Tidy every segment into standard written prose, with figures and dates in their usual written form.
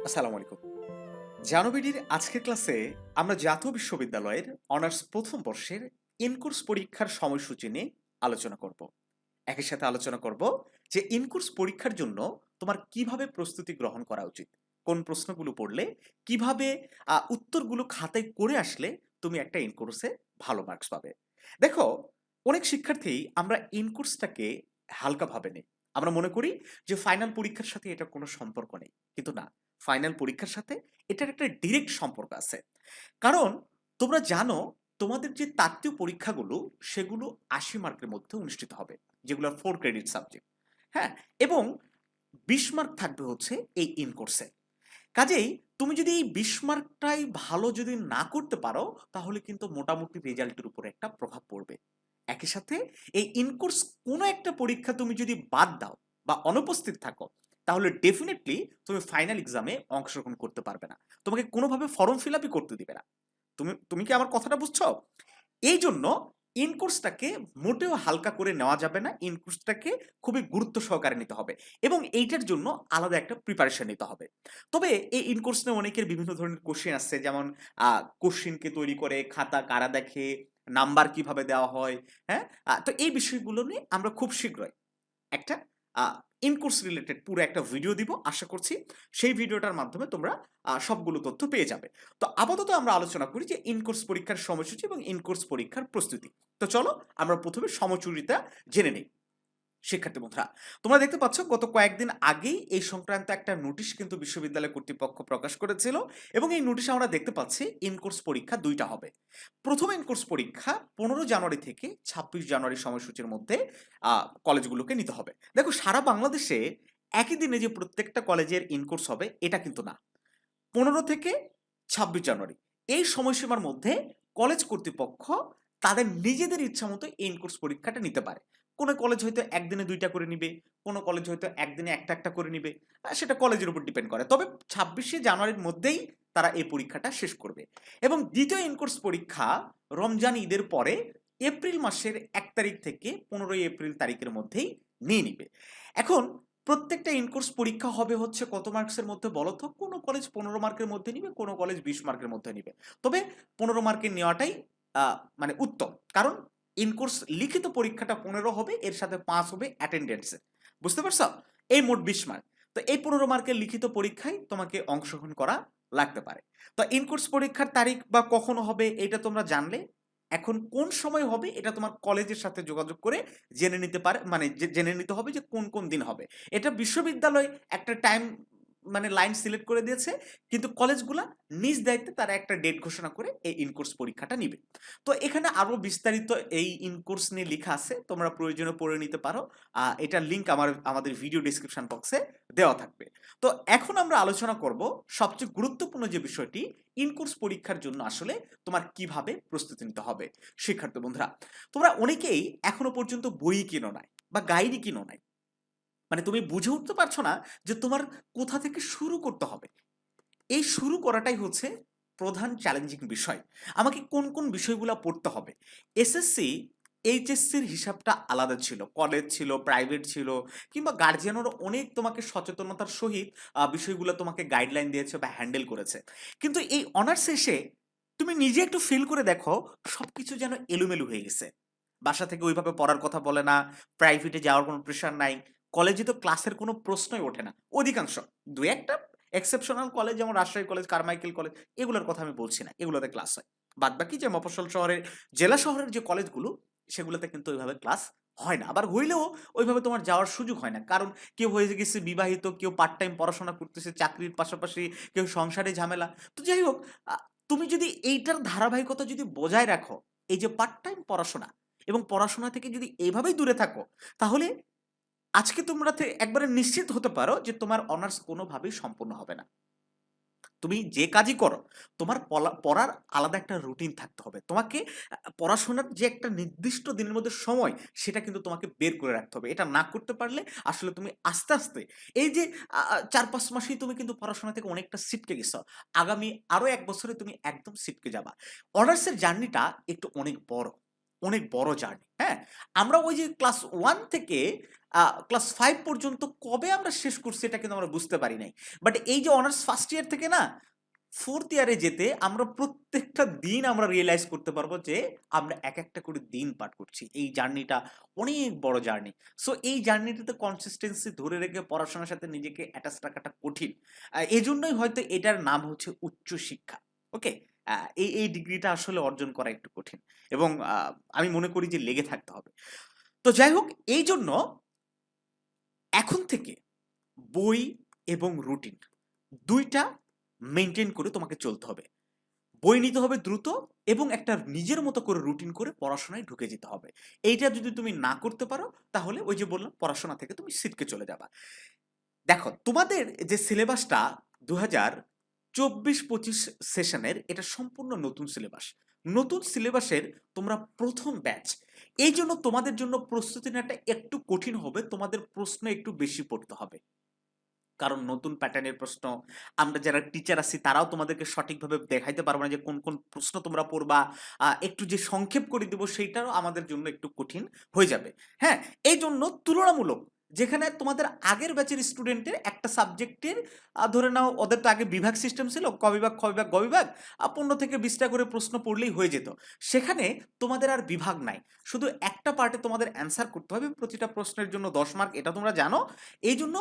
আসসালামু আলাইকুম। জানুবিডির আজকের ক্লাসে আমরা জাতীয় বিশ্ববিদ্যালয়ের অনার্স প্রথম বর্ষের ইনকোর্স পরীক্ষার সময়সূচি নিয়ে আলোচনা করব। একই সাথে আলোচনা করব যে ইনকোর্স পরীক্ষার জন্য তোমার কিভাবে প্রস্তুতি গ্রহণ করা উচিত, কোন প্রশ্নগুলো পড়লে কিভাবে উত্তরগুলো খাতায় করে আসলে তুমি একটা ইনকোর্সে ভালো মার্কস পাবে। দেখো, অনেক শিক্ষার্থী আমরা ইনকোর্সটাকে হালকাভাবে নেই। আমরা মনে করি যে ফাইনাল পরীক্ষার সাথে এটা কোনো সম্পর্ক নেই, কিন্তু না, ফাইনাল পরীক্ষার সাথে এটার একটা ডিরেক্ট সম্পর্ক আছে। কারণ তোমরা জানো, তোমাদের যে তাত্ত্বিক পরীক্ষাগুলো সেগুলো ৮০ মার্কের মধ্যে অনুষ্ঠিত হবে, যেগুলো 4 ক্রেডিট সাবজেক্ট। হ্যাঁ, এবং ২০ মার্ক থাকবে হচ্ছে এই ইন কোর্সে। কাজেই তুমি যদি এই ২০ মার্কটাই ভালো যদি না করতে পারো, তাহলে কিন্তু মোটামুটি রেজাল্টের উপরে একটা প্রভাব পড়বে। একই সাথে এই ইন কোর্স কোনো একটা পরীক্ষা তুমি যদি বাদ দাও বা অনুপস্থিত থাকো, তাহলে ডেফিনেটলি তুমি ফাইনাল এক্সামে অংশগ্রহণ করতে পারবে না। তোমাকে কোনোভাবে ফর্ম ফিল আপই করতে দিবে না। তুমি তুমি কি আমার কথাটা বুঝছো? এই জন্য ইন কোর্সটাকে মোটেও হালকা করে নেওয়া যাবে না। ইন কোর্সটাকে খুবই গুরুত্ব সহকারে নিতে হবে এবং এইটার জন্য আলাদা একটা প্রিপারেশন নিতে হবে। তবে এই ইন কোর্স নিয়ে অনেকের বিভিন্ন ধরনের কোশ্চেন আসছে, যেমন কোশ্চেন কে তৈরি করে, খাতা কারা দেখে, নাম্বার কিভাবে দেওয়া হয়, হ্যাঁ? তো এই বিষয়গুলো নিয়ে আমরা খুব শীঘ্রই একটা আ ইন-কোর্স রিলেটেড পুরো একটা ভিডিও দিব। আশা করছি সেই ভিডিওটার মাধ্যমে তোমরা সবগুলো তথ্য পেয়ে যাবে। তো আপাতত আমরা আলোচনা করি যে ইন-কোর্স পরীক্ষার সময়সূচি এবং ইন-কোর্স পরীক্ষার প্রস্তুতি। তো চলো আমরা ১ম এ সময়সূচিটা জেনে নেই। শিক্ষার্থী বন্ধুরা, তোমরা দেখতে পাচ্ছ গত কয়েকদিন আগেই এই সংক্রান্ত একটা নোটিশ কিন্তু বিশ্ববিদ্যালয় কর্তৃপক্ষ প্রকাশ করেছিল এবং এই নোটিশে আমরা দেখতে পাচ্ছি ইন-কোর্স পরীক্ষা ২ টা হবে। প্রথম ইন-কোর্স পরীক্ষা ১৫ জানুয়ারি থেকে ২৬ জানুয়ারি সময়সূচির মধ্যে কলেজগুলোকে নিতে হবে। দেখো, সারা বাংলাদেশে একই দিনে যে প্রত্যেকটা কলেজের ইন-কোর্স হবে এটা কিন্তু না। ১৫ থেকে ২৬ জানুয়ারি এই সময়সীমার মধ্যে কলেজ কর্তৃপক্ষ তাদের নিজেদের ইচ্ছামতো এই ইন-কোর্স পরীক্ষাটা নিতে পারে। কোনো কলেজ হয়তো একদিনে ২ টা করে নিবে, কোনো কলেজ হয়তো একদিনে একটা করে নিবে। সেটা কলেজের উপর ডিপেন্ড করে। তবে ২৬শে জানুয়ারির মধ্যেই তারা এই পরীক্ষাটা শেষ করবে এবং দ্বিতীয় ইন-কোর্স পরীক্ষা রমজান ঈদের পরে এপ্রিল মাসের ১ তারিখ থেকে ১৫ই এপ্রিল তারিখের মধ্যেই নিয়ে নিবে। এখন প্রত্যেকটা ইন-কোর্স পরীক্ষা হবে হচ্ছে কত মার্কসের মধ্যে বলো তো? কোনো কলেজ ১৫ মার্কের মধ্যে নিবে, কোনো কলেজ ২০ মার্কের মধ্যে নিবে। তবে ১৫ মার্কের নেওয়াটাই আ মানে উত্তম। কারণ ইন-কোর্স লিখিত পরীক্ষাটা ১৫ হবে, এর সাথে ৫ হবে অ্যাটেন্ডেন্স এর। বুঝতে পারছো? এই মোট ২০ মার্ক। তো এই ১৫ মার্কের লিখিত পরীক্ষায় তোমাকে অংশগ্রহণ করা লাগতে পারে। তো ইন-কোর্স পরীক্ষার তারিখ বা কখন হবে এটা তোমরা জানলে। এখন কোন সময় হবে এটা তোমার কলেজের সাথে যোগাযোগ করে জেনে নিতে পারে, মানে জেনে নিতে হবে যে কোন দিন হবে। এটা বিশ্ববিদ্যালয় একটা টাইম মানে লাইন সিলেক্ট করে দিয়েছে, কিন্তু কলেজগুলা নিজ দায়িত্বে তারা একটা ডেট ঘোষণা করে এই ইন-কোর্স পরীক্ষাটা নিবে। তো এখানে আরো বিস্তারিত এই ইন-কোর্স নিয়ে লেখা আছে, তোমরা প্রয়োজনে পড়ে নিতে পারো। এটার লিংক আমাদের ভিডিও ডেসক্রিপশন বক্সে দেওয়া থাকবে। তো এখন আমরা আলোচনা করব সবচেয়ে গুরুত্বপূর্ণ যে বিষয়টি, ইন-কোর্স পরীক্ষার জন্য আসলে তোমার কিভাবে প্রস্তুতি নিতে হবে। শিক্ষার্থী বন্ধুরা, তোমরা অনেকেই এখনো পর্যন্ত বই কিনো নাই বা গাইডই কিনো নাই। মানে তুমি বুঝে উঠতে পারছো না যে তোমার কোথা থেকে শুরু করতে হবে। এই শুরু করাটাই হচ্ছে প্রধান চ্যালেঞ্জিং বিষয়। আমাকে কোন বিষয়গুলা পড়তে হবে। এসএসসি, এইচএসসির হিসাবটা আলাদা ছিল। কলেজ ছিল, প্রাইভেট ছিল, কিংবা গার্জিয়ানরা অনেক তোমাকে সচেতনতার সহিত বিষয়গুলো তোমাকে গাইডলাইন দিয়েছে বা হ্যান্ডেল করেছে। কিন্তু এই অনার্স এসে তুমি নিজে একটু ফিল করে দেখো, সবকিছু যেন এলোমেলো হয়ে গেছে। বাসা থেকে ওইভাবে পড়ার কথা বলে না, প্রাইভেটে যাওয়ার কোনো প্রেশার নাই, কলেজে তো ক্লাসের কোনো প্রশ্নই ওঠে না অধিকাংশ। ২-১ টা এক্সেপশনাল কলেজ যেমন রাজশাহী কলেজ, কারমাইকেল কলেজ, এগুলোর কথা আমি বলছি না, এগুলোতে ক্লাস হয়। বাদবাকি যে মফস্বল শহরের, জেলা শহরের যে কলেজগুলো, সেগুলোতে কিন্তু ওইভাবে ক্লাস হয় না। আবার হইলেও ওইভাবে তোমার যাওয়ার সুযোগ হয় না। কারণ কেউ হয়ে গেছে বিবাহিত, কেউ পার্ট টাইম পড়াশোনা করতেছে চাকরির পাশাপাশি, কেউ সংসারে ঝামেলা। তো যাই হোক, আ তুমি যদি এইটার ধারাবাহিকতা যদি বজায় রাখো, এই যে পার্ট টাইম পড়াশোনা এবং পড়াশোনা থেকে যদি এভাবেই দূরে থাকো, তাহলে আজকে তোমরা একবারে নিশ্চিত হতে পারো যে তোমার অনার্স কোনোভাবেই সম্পূর্ণ হবে না। তুমি যে কাজই করো, তোমার পড়ার আলাদা একটা রুটিন থাকতে হবে। তোমাকে পড়াশোনার যে একটা নির্দিষ্ট দিনের মধ্যে সময়, সেটা কিন্তু তোমাকে বের করে রাখতে হবে। এটা না করতে পারলে আসলে তুমি আস্তে, আস্তে এই যে ৪-৫ মাসেই তুমি কিন্তু পড়াশোনা থেকে অনেকটা ছিটকে গেছো। আগামী আরো ১ বছরে তুমি একদম ছিটকে যাবা। অনার্সের জার্নিটা একটু অনেক বড়, অনেক বড় জার্নি, হ্যাঁ? আমরা ওই যে ক্লাস 1 থেকে ক্লাস 5 পর্যন্ত কবে আমরা শেষ করছি এটা কিন্তু আমরা বুঝতে পারি নাই। বাট এই যে অনার্স ফার্স্ট ইয়ার থেকে না 4th ইয়ারে যেতে আমরা প্রত্যেকটা দিন আমরা রিয়ালাইজ করতে পারবো যে আমরা একটা করে দিন পার করছি। এই জার্নিটা অনেক বড় জার্নি। সো এই জার্নিটাতে কনসিস্টেন্সি ধরে রেখে পড়াশোনার সাথে নিজেকে অ্যাটাচ রাখাটা কঠিন। এজন্যই হয়তো এটার নাম হচ্ছে উচ্চ শিক্ষা। ওকে? এই ডিগ্রিটা আসলে অর্জন করা একটু কঠিন এবং আমি মনে করি যে লেগে থাকতে হবে। তো যাই হোক, এইজন্য এখন থেকে বই এবং রুটিন ২ টা মেইনটেইন করে তোমাকে চলতে হবে। বই নিতে হবে দ্রুত এবং একটা নিজের মতো করে রুটিন করে পড়াশোনায় ঢুকে যেতে হবে। এইটা যদি তুমি না করতে পারো তাহলে ওই যে বললাম পড়াশোনা থেকে তুমি ছিটকে চলে যাবা। দেখো তোমাদের যে সিলেবাসটা ২০২৪-২৫ সেশনের এটা সম্পূর্ণ নতুন সিলেবাস। নতুন সিলেবাসের তোমরা ১ম ব্যাচ। এইজন্য তোমাদের জন্য প্রস্তুতি নেওয়াটা একটু কঠিন হবে, তোমাদের প্রশ্ন একটু বেশি পড়তে হবে। কারণ নতুন প্যাটার্নের প্রশ্ন, আমরা যারা টিচার আছি তারাও তোমাদেরকে সঠিকভাবে দেখাইতে পারবো না যে কোন প্রশ্ন তোমরা পড়বা। একটু যে সংক্ষেপ করে দিব সেইটারও আমাদের জন্য একটু কঠিন হয়ে যাবে। হ্যাঁ, এই জন্য তুলনামূলক যেখানে তোমাদের আগের ব্যাচের স্টুডেন্টের একটা সাবজেক্টের ধরে নাও ওদের তো আগে বিভাগ সিস্টেম ছিল, ক বিভাগ, খ বিভাগ, গ বিভাগ, ১৫ থেকে ২০টা করে প্রশ্ন পড়লেই হয়ে যেত। সেখানে তোমাদের আর বিভাগ নাই, শুধু একটা পার্টে তোমাদের অ্যান্সার করতে হবে, প্রতিটা প্রশ্নের জন্য ১০ মার্ক, এটা তোমরা জানো। এই জন্য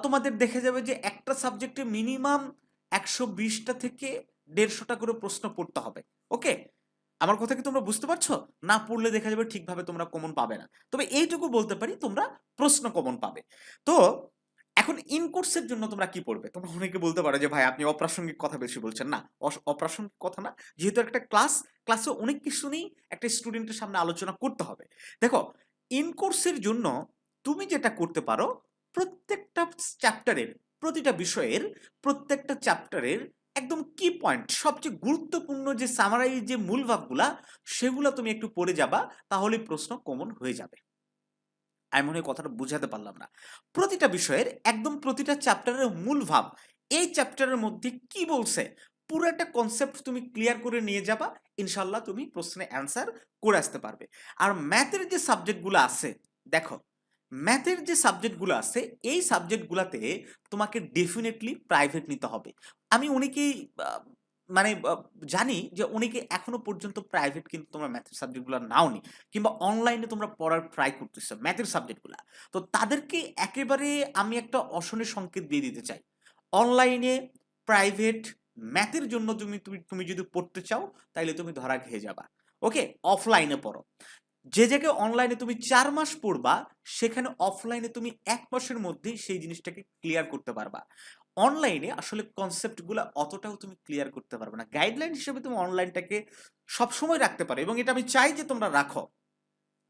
তোমাদের দেখা যাবে যে একটা সাবজেক্টে মিনিমাম ১২০টা থেকে ১৫০টা করে প্রশ্ন পড়তে হবে। ওকে? আমার কথা কি তোমরা বুঝতে পারছো? না পড়লে দেখা যাবে ঠিকভাবে তোমরা কমন পাবে না। তবে এইটুকু বলতে পারি তোমরা প্রশ্ন কমন পাবে। তো এখন ইন কোর্সের জন্য তোমরা কি পড়বে? তোমরা অনেকে বলতে পারো যে ভাই আপনি অপ্রাসঙ্গিক কথা বেশি বলছেন। না, অপ্রাসঙ্গিক কথা না। যেহেতু একটা ক্লাসে অনেক কিছু নিয়েই একটা স্টুডেন্টের সামনে আলোচনা করতে হবে। দেখো, ইন কোর্সের জন্য তুমি যেটা করতে পারো, প্রত্যেকটা চ্যাপ্টারের, প্রতিটা বিষয়ের প্রত্যেকটা চ্যাপ্টারের একদম কি পয়েন্ট, সবচেয়ে গুরুত্বপূর্ণ যে সামারাইজ যে মূল ভাবগুলা, সেগুলা তুমি একটু পড়ে যাবা, তাহলে প্রশ্ন কমন হয়ে যাবে। আমি মনে হয় কথাটা বুঝাতে পারলাম না। প্রতিটা বিষয়ের একদম প্রতিটা চ্যাপ্টারের মূল ভাব, এই চ্যাপ্টারের মধ্যে কি বলছে, পুরো একটা কনসেপ্ট তুমি ক্লিয়ার করে নিয়ে যাবা, ইনশাল্লাহ তুমি প্রশ্নে অ্যান্সার করে আসতে পারবে। আর ম্যাথের যে সাবজেক্টগুলো আছে, দেখো ম্যাথের যে সাবজেক্টগুলো আছে, এই সাবজেক্টগুলোতে তোমাকে ডেফিনেটলি প্রাইভেট নিতে হবে। আমি অনেকেই মানে জানি যে অনেকে এখনো পর্যন্ত প্রাইভেট কিন্তু তোমরা ম্যাথের সাবজেক্টগুলো নাওনি, কিংবা অনলাইনে তোমরা পড়ার ট্রাই করতেছো ম্যাথের সাবজেক্টগুলো। তো তাদেরকে একেবারে আমি একটা অশনের সংকেত দিয়ে দিতে চাই। অনলাইনে প্রাইভেট ম্যাথের জন্য তুমি তুমি তুমি যদি পড়তে চাও, তাইলে তুমি ধরা খেয়ে যাবা। ওকে? অফলাইনে পড়ো। যে জায়গায় অনলাইনে তুমি ৪ মাস পড়বা, সেখানে অফলাইনে তুমি ১ মাসের মধ্যেই সেই জিনিসটাকে ক্লিয়ার করতে পারবা। অনলাইনে আসলে কনসেপ্টগুলা অতটাও তুমি ক্লিয়ার করতে পারবে না। গাইডলাইন হিসেবে তুমি অনলাইনটাকে সবসময় রাখতে পারো এবং এটা আমি চাই যে তোমরা রাখো।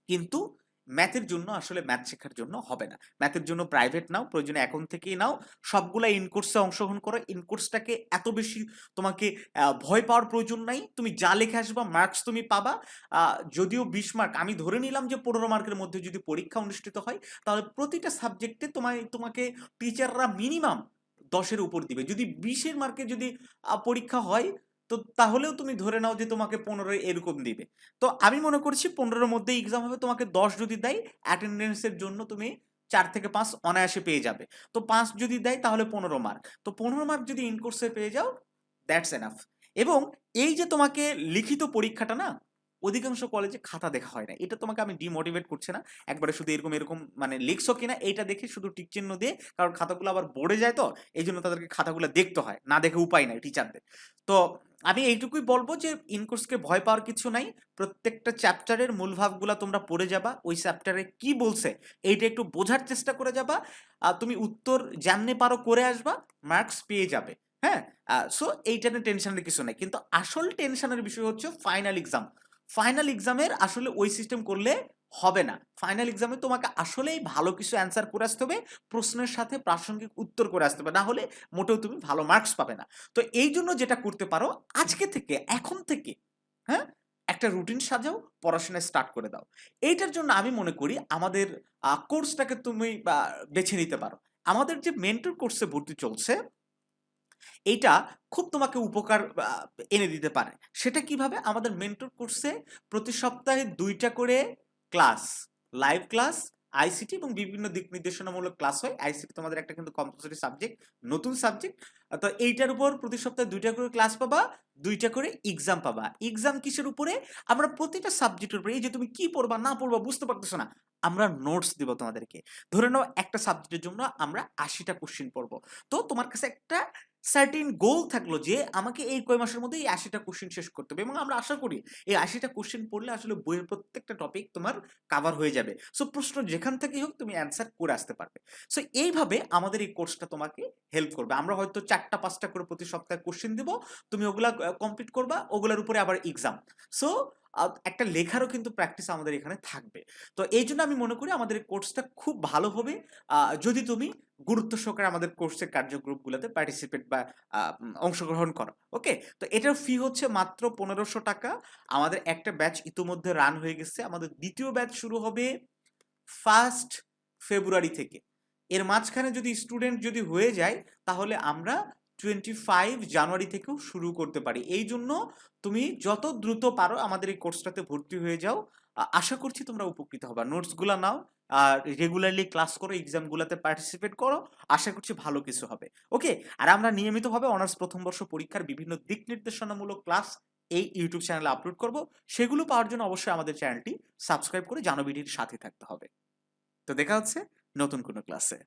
কিন্তু ম্যাথের জন্য আসলে ম্যাথ শেখার জন্য হবে না। ম্যাথের জন্য প্রাইভেট নাও, প্রয়োজনে এখন থেকেই নাও। সবগুলা ইন কোর্সে অংশগ্রহণ করো। ইন কোর্সটাকে এত বেশি তোমাকে ভয় পাওয়ার প্রয়োজন নাই। তুমি যা লিখে আসবা মার্কস তুমি পাবা। যদিও ২০ মার্ক, আমি ধরে নিলাম যে ১৫ মার্কের মধ্যে যদি পরীক্ষা অনুষ্ঠিত হয়, তাহলে প্রতিটা সাবজেক্টে তোমাকে টিচাররা মিনিমাম ১০ এর উপর দিবে। যদি ২০ এর মার্কে যদি পরীক্ষা হয়, তো তাহলেও তুমি ধরে নাও যে তোমাকে ১৫ এরকম দিবে। তো আমি মনে করছি ১৫ এর মধ্যেই এক্সাম হবে, তোমাকে ১০ যদি দেয়, অ্যাটেন্ডেন্সের জন্য তুমি ৪ থেকে ৫ অনায়াসে পেয়ে যাবে। তো ৫ যদি দেয় তাহলে ১৫ মার্ক। তো ১৫ মার্ক যদি ইন কোর্সে পেয়ে যাও, দ্যাটস এনাফ। এবং এই যে তোমাকে লিখিত পরীক্ষাটা না, অধিকাংশ কলেজে খাতা দেখা হয় না। এটা তোমাকে আমি ডিমোটিভেট করছি না। একবারে শুধু এরকম মানে লিখছো কিনা এইটা দেখে শুধু টিক চিহ্ন দিয়ে, কারণ খাতাগুলো আবার বোর্ডে যায়, তো এইজন্য তাদেরকে খাতাগুলো দেখতে হয়। না দেখে উপায় নাই টিচারদের। তো আমি এইটুকুই বলবো যে ইনকোর্সকে ভয় পাওয়ার কিছু নাই। প্রত্যেকটা চ্যাপ্টারের মূল ভাবগুলা তোমরা পড়ে যাবা, ওই চ্যাপ্টারে কি বলছে এইটা একটু বোঝার চেষ্টা করে যাবা। তুমি উত্তর যেমনি পারো করে আসবা, মার্কস পেয়ে যাবে। হ্যাঁ? সো এইটা নিয়ে টেনশনের কিছু নাই। কিন্তু আসল টেনশনের বিষয় হচ্ছে ফাইনাল এক্সাম। ফাইনাল এক্সামের আসলে ওই সিস্টেম করলে হবে না। ফাইনাল এক্সামে তোমাকে আসলেই ভালো কিছু অ্যান্সার করে আসতে হবে, প্রশ্নের সাথে প্রাসঙ্গিক উত্তর করে আসতে হবে, না হলে মোটেও তুমি ভালো মার্কস পাবে না। তো এই জন্য যেটা করতে পারো, আজকে থেকে, এখন থেকে, হ্যাঁ, একটা রুটিন সাজাও, পড়াশোনা স্টার্ট করে দাও। এইটার জন্য আমি মনে করি আমাদের কোর্সটাকে তুমি বেছে নিতে পারো। আমাদের যে মেন্টর কোর্সে ভর্তি চলছে, এইটা খুব তোমাকে উপকার এনে দিতে পারে। সেটা কিভাবে? আমাদের মেন্টর কোর্সে প্রতি সপ্তাহে ২টা করে ক্লাস, লাইভ ক্লাস আইসিটি এবং বিভিন্ন দিক নির্দেশনামূলক ক্লাস হয়। আইসিটি তোমাদের একটা কিন্তু কম্পালসরি সাবজেক্ট, নতুন সাবজেক্ট। তো এইটার উপর প্রতি সপ্তাহে ২ টা করে ক্লাস পাবা, ২ টা করে এক্সাম পাবা। এক্সাম কিসের উপরে? আমরা প্রতিটা সাবজেক্টের উপরে, এই যে তুমি কি পড়বা না পড়বা বুঝতে পারতেছো না, আমরা নোটস দিব তোমাদেরকে। ধরে নাও একটা সাবজেক্টের জন্য আমরা ৮০ টা কোশ্চেন পড়বো। তো তোমার কাছে একটা সার্টেন গোল থাকলো যে আমাকে এই কয় মাসের মধ্যে এই ৮০ টা কোশ্চেন শেষ করতে হবে, এবং আমরা আশা করি এই ৮০ টা কোশ্চেন পড়লে আসলে বইয়ের প্রত্যেকটা টপিক তোমার কাভার হয়ে যাবে। সো প্রশ্ন যেখান থেকেই হোক তুমি অ্যান্সার করে আসতে পারবে। সো এইভাবে আমাদের এই কোর্সটা তোমাকে হেল্প করবে। আমরা হয়তো ৪টা ৫টা করে প্রতি সপ্তাহে কোশ্চেন দিব, তুমি ওগুলা কমপ্লিট করবা, ওগুলার উপরে আবার এক্সাম। সো একটা লেখারও কিন্তু প্র্যাকটিস আমাদের এখানে থাকবে। তো এইজন্য আমি মনে করি আমাদের এই কোর্সটা খুব ভালো হবে যদি তুমি গুরুত্ব সহকারে আমাদের কোর্সের কার্যক্রমগুলোতে পার্টিসিপেট বা অংশগ্রহণ করো। ওকে? তো এটার ফি হচ্ছে মাত্র ৳১৫০০। আমাদের একটা ব্যাচ ইতিমধ্যে রান হয়ে গেছে। আমাদের ২য় ব্যাচ শুরু হবে 1st ফেব্রুয়ারি থেকে। এর মাঝখানে যদি স্টুডেন্ট যদি হয়ে যায়, তাহলে আমরা 25 জানুয়ারি থেকেও শুরু করতে পারি। এইজন্য তুমি যত দ্রুত পারো আমাদের এই কোর্সটাতে ভর্তি হয়ে যাও। আশা করছি তোমরা উপকৃত হবা। নোটসগুলা নাও, আর রেগুলারলি ক্লাস করো, এক্সামগুলাতে পার্টিসিপেট করো। আশা করছি ভালো কিছু হবে। ওকে? আর আমরা নিয়মিতভাবে অনার্স প্রথম বর্ষ পরীক্ষার বিভিন্ন দিক নির্দেশনামূলক ক্লাস এই ইউটিউব চ্যানেলে আপলোড করব। সেগুলো পাওয়ার জন্য অবশ্যই আমাদের চ্যানেলটি সাবস্ক্রাইব করে জানবিডির সাথে থাকতে হবে। তো দেখা হচ্ছে নতুন কোনো ক্লাসে।